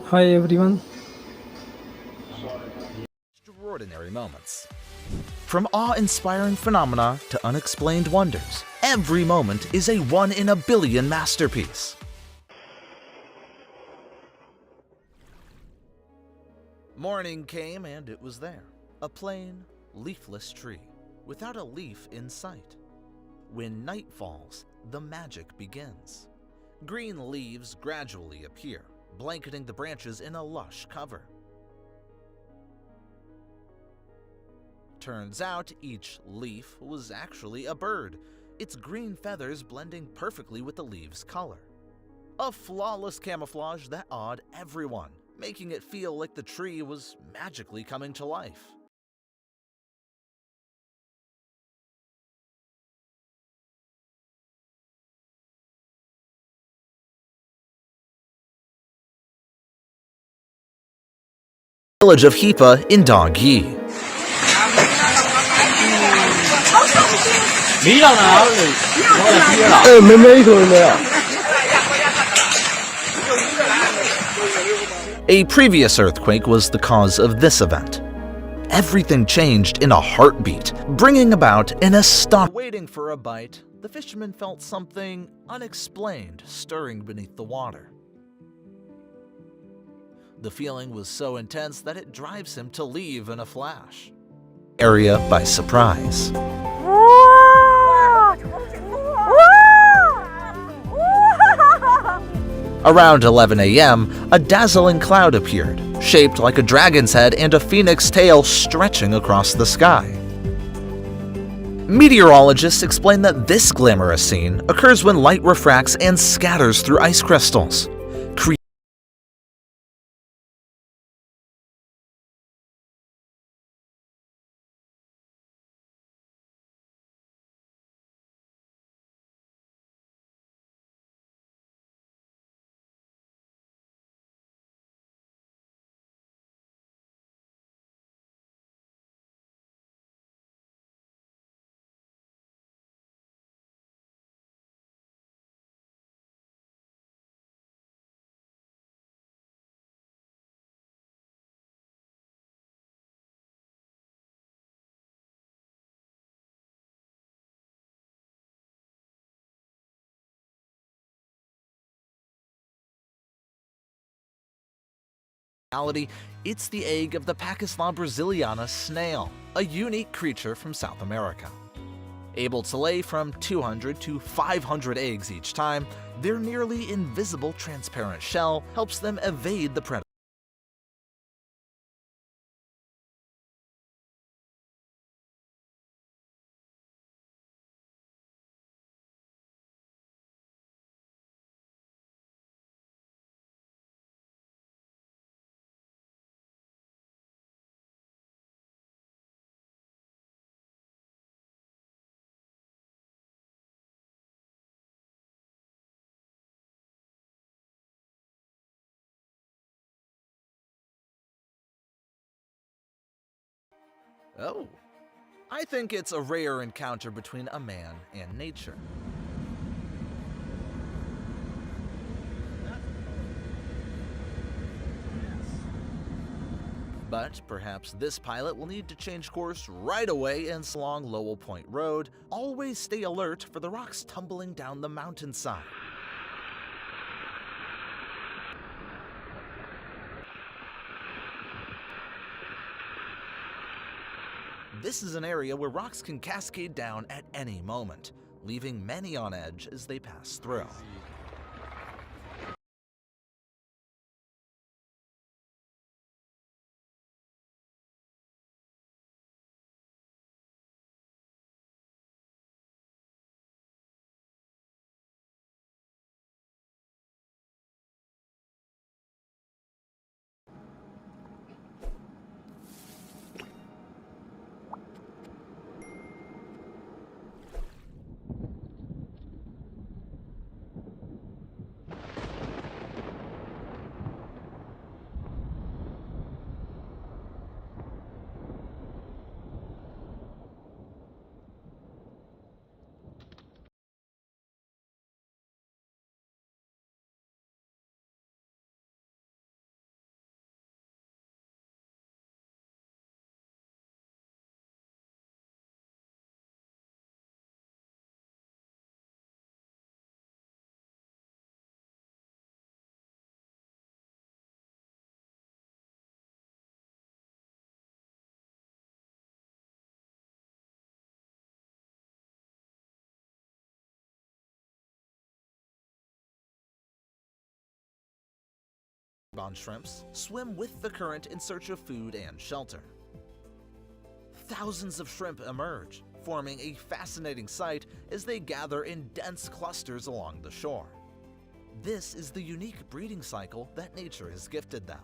Hi everyone. Extraordinary moments. From awe-inspiring phenomena to unexplained wonders, every moment is a one-in-a-billion masterpiece. Morning came and it was there. A plain, leafless tree, without a leaf in sight. When night falls, the magic begins. Green leaves gradually appear, blanketing the branches in a lush cover. Turns out each leaf was actually a bird, its green feathers blending perfectly with the leaves' color. A flawless camouflage that awed everyone, making it feel like the tree was magically coming to life. Village of Hipa in Dubuque. 没到哪里，没有。 A previous earthquake was the cause of this event. Everything changed in a heartbeat, bringing about an astonishing. Waiting for a bite, the fisherman felt something unexplained stirring beneath the water. The feeling was so intense that it drives him to leave in a flash. Area by surprise. Around 11 a.m., a dazzling cloud appeared, shaped like a dragon's head and a phoenix tail stretching across the sky. Meteorologists explain that this glamorous scene occurs when light refracts and scatters through ice crystals. It's the egg of the Pachyslon brasiliana snail, a unique creature from South America. Able to lay from 200 to 500 eggs each time, their nearly invisible transparent shell helps them evade the predator. Oh, I think it's a rare encounter between a man and nature. But perhaps this pilot will need to change course right away and along Lowa Point Road. Always stay alert for the rocks tumbling down the mountainside. This is an area where rocks can cascade down at any moment, leaving many on edge as they pass through. spawn shrimps swim with the current in search of food and shelter. Thousands of shrimp emerge, forming a fascinating sight as they gather in dense clusters along the shore. This is the unique breeding cycle that nature has gifted them,